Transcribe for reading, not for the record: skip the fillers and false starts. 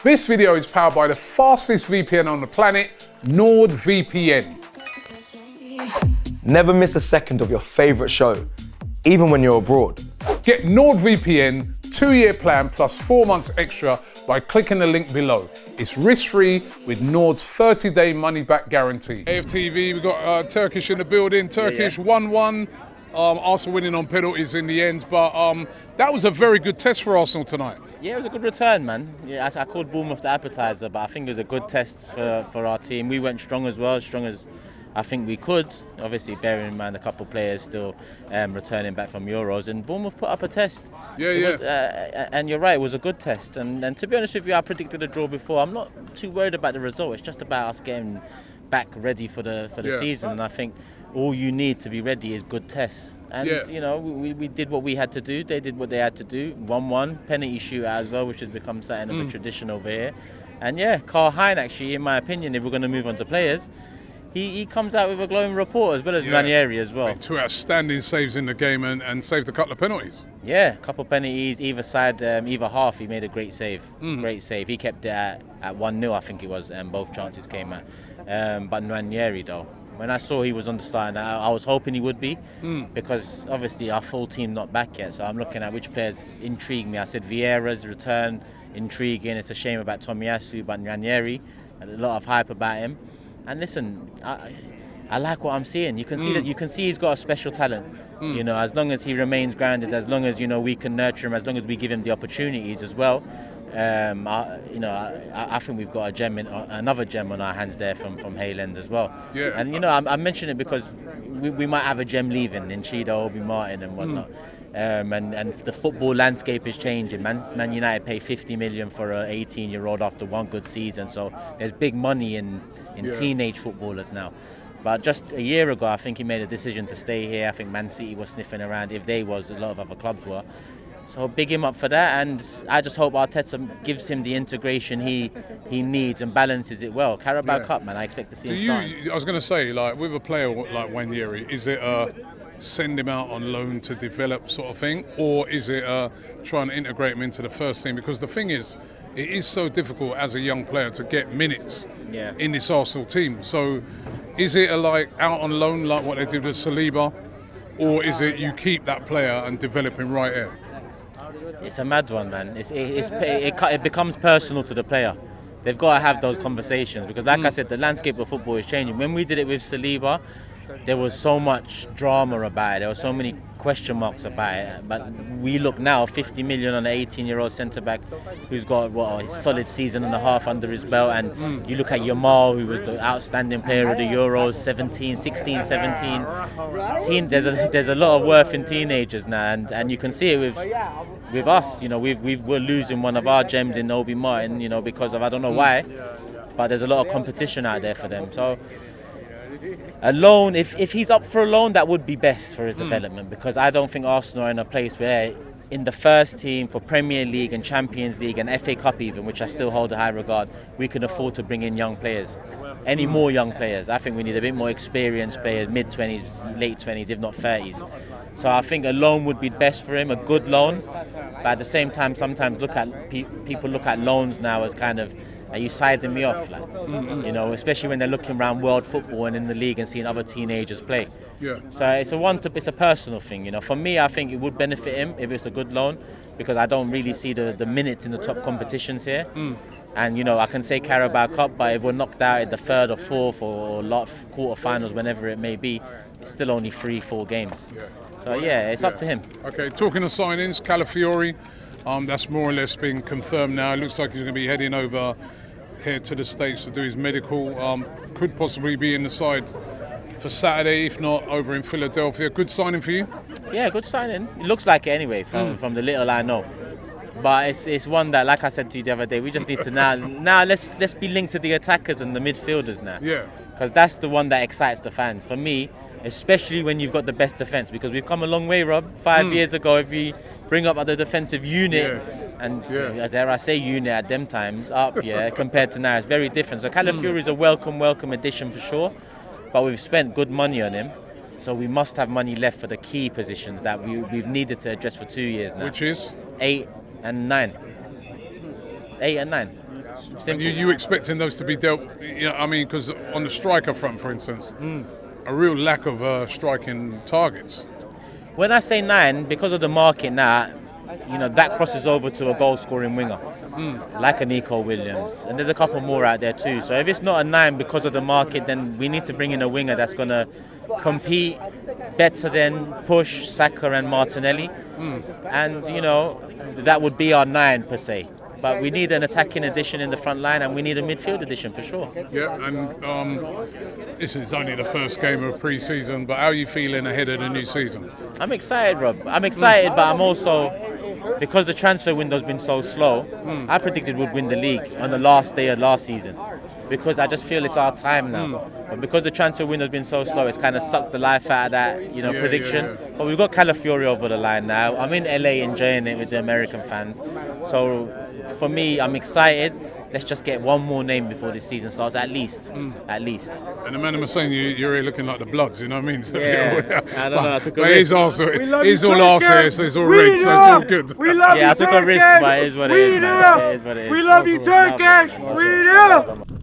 This video is powered by the fastest VPN on the planet, NordVPN. Never miss a second of your favorite show, even when you're abroad. Get NordVPN 2-year plan plus 4 months extra by clicking the link below. It's risk-free with Nord's 30-day money-back guarantee. AFTV, we've got Turkish in the building. Turkish 1-1. Arsenal winning on penalties in the end, but that was a very good test for Arsenal tonight. Yeah, it was a good return, man. Yeah, I called Bournemouth the appetizer, but I think it was a good test for our team. We went strong as well, as strong as I think we could. Obviously, bearing in mind a couple of players still returning back from Euros, and Bournemouth put up a test. And you're right, it was a good test. And to be honest with you, I predicted a draw before. I'm not too worried about the result. It's just about us getting back ready for the season. And I think all you need to be ready is good tests. And, you know, we did what we had to do. They did what they had to do. 1-1, penalty shootout as well, which has become something of a tradition over here. And yeah, Carl Hein, actually, in my opinion, if we're going to move on to players, he comes out with a glowing report, as well as Nwaneri as well. Made 2 outstanding saves in the game and saved a couple of penalties. Yeah, a couple of penalties, either side, either half, he made a great save. Great save. He kept it at 1-0, I think it was, and both chances came at. But Nwaneri, though, when I saw he was on the start, I was hoping he would be, because obviously our full team not back yet. So I'm looking at which players intrigue me. I said Vieira's return, intriguing. It's a shame about Tomiyasu, but Nwaneri, a lot of hype about him. And listen, I like what I'm seeing. You can see that. You can see he's got a special talent. You know, as long as he remains grounded, as long as we can nurture him, as long as we give him the opportunities as well. I think we've got another gem on our hands there from Hayland as well. Yeah. And I mention it because we might have a gem leaving in Chido, Obi Martin and whatnot. And the football landscape is changing. Man United pay 50 million for an 18-year-old after one good season. So there's big money in teenage footballers now. But just a year ago, I think he made a decision to stay here. I think Man City was sniffing around. If they was, a lot of other clubs were. So big him up for that, and I just hope Arteta gives him the integration he needs and balances it well. Carabao Cup, man, I expect to see him starting. I was going to say, like with a player like Nwaneri, is it a send him out on loan to develop sort of thing, or is it trying to integrate him into the first team? Because the thing is, it is so difficult as a young player to get minutes in this Arsenal team. So is it like out on loan like what they did with Saliba, or is it you keep that player and develop him right here? It's a mad one, man. It becomes personal to the player. They've got to have those conversations because, like I said, the landscape of football is changing. When we did it with Saliba, there was so much drama about it. There were so many question marks about it. But we look now, 50 million on an 18-year-old centre-back who's got a solid season and a half under his belt. And you look at Yamal, who was the outstanding player of the Euros, 16, 17. There's a lot of worth in teenagers now, and you can see it with us. We're losing one of our gems in Obi Martin, because of I don't know why, but there's a lot of competition out there for them. So a loan, if he's up for a loan, that would be best for his development, because I don't think Arsenal are in a place where in the first team for Premier League and Champions League and FA Cup even, which I still hold a high regard, we can afford to bring in young players. Any more young players. I think we need a bit more experienced players, mid-20s, late 20s, if not 30s. So I think a loan would be best for him, a good loan. But at the same time, sometimes people look at loans now as kind of, are you siding me off? Especially when they're looking around world football and in the league and seeing other teenagers play. Yeah. So it's a personal thing. For me, I think it would benefit him if it's a good loan, because I don't really see the minutes in the top competitions here. And I can say Carabao Cup, but if we're knocked out at the third or fourth or quarterfinals, whenever it may be, it's still only 3-4 games. So it's up to him. Okay, talking of signings, Calafiori, that's more or less been confirmed now. It looks like he's going to be heading over here to the States to do his medical. Could possibly be in the side for Saturday, if not over in Philadelphia. Good signing for you? Yeah, good signing. It looks like it anyway, from the little I know. But it's one that, like I said to you the other day, we just need to now let's be linked to the attackers and the midfielders now. Yeah. Because that's the one that excites the fans. For me, especially when you've got the best defence, because we've come a long way, Rob. 5 years ago, if we bring up the defensive unit, and dare I say unit at them times, compared to now, it's very different. So Calafiori is a welcome addition for sure, but we've spent good money on him. So we must have money left for the key positions that we've needed to address for 2 years now. Which is? 8 and 9. Simple. You expecting those to be dealt? I mean, because on the striker front, for instance, a real lack of striking targets. When I say 9, because of the market now, that crosses over to a goal-scoring winger, like a Nico Williams, and there's a couple more out there too. So if it's not a 9 because of the market, then we need to bring in a winger that's going to compete better than Push, Saka and Martinelli, and that would be our 9 per se. But we need an attacking addition in the front line, and we need a midfield addition for sure. Yeah, and this is only the first game of pre-season, but how are you feeling ahead of the new season? I'm excited, Rob. I'm excited, but I'm also, because the transfer window's been so slow, I predicted we'd win the league on the last day of last season, because I just feel it's our time now. But because the transfer window's been so slow, it's kind of sucked the life out of that, prediction. Yeah. But we've got Calafiori over the line now. I'm in LA enjoying it with the American fans. So for me, I'm excited. Let's just get one more name before this season starts, at least. At least. And the man was saying you're here looking like the Bloods, you know what I mean? So, Yeah, I don't know. I took a but risk. He's all arse, so it's all red, so it's all good. We love you, I took a risk, but it is what it is, man. It is what it is. We love you, Turkish. We do.